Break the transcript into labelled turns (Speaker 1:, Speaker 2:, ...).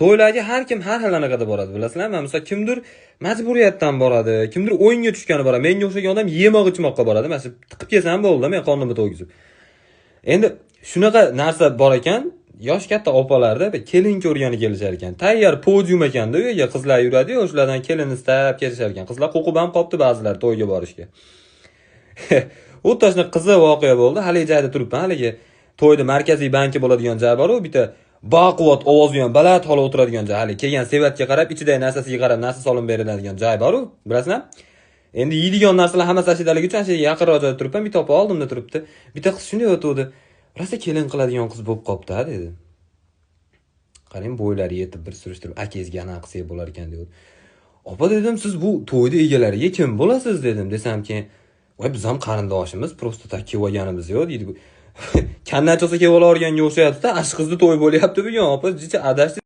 Speaker 1: To'ylarga har kim har xil anaqada boradi, bilasizlarmi? Masalan, kimdir majburiyatdan boradi, kimdir o'yinga tushgani boradi. Menga o'xshagan odam yemoq ichmoqqa boradi. Masalan, tiqib kelsam bo'ldi, men qornimni to'ygizib. Endi shunaqa narsa bor ekan, yosh katta opalarda kelin ko'rgani kelishar ekan. Tayyor podium ekanda, u yerga qizlar yuradi-yu, o'shalardan kelin istab kelishar ekan. Qizlar qo'qib ham qopti ba'zilar to'yga borishga. O'tashni qiziq voqea bo'ldi. Hali joyda turibman, haligi to'yda markaziy banki bo'ladigan joy bor-ku, bitta baquvvat ovozi bilan baland holda o'tiradigan joy. Hali kelgan sevatga qarab, ichidagi narsasiga qarab narsa solib beriladigan joy bor-ku, bilasizlar? Endi yeydigan narsalar hammasi ashidaligi uchun shu yaqinroq joyda turibman. Bitta opa oldimda turibdi. Bitta qiz shunday o'tdi. Rosa kelin qiladigan qiz bo'lib qopti, dedi. Qarang, bo'ylari yetib bir surishtirib, akangizga anaqa qilsak bo'lar ekan dedi. Opa dedim, siz bu to'yda egalariga kim bo'lasiz dedim. Desamki, voy biz ham qarindoshimiz, prosta tak kelib olganimiz yo'q deydi. Kandan cho'sa kelib olarganga o'xshayapti-da, ash qizni to'y bo'lyapti bugun. Opa jicha adashdi.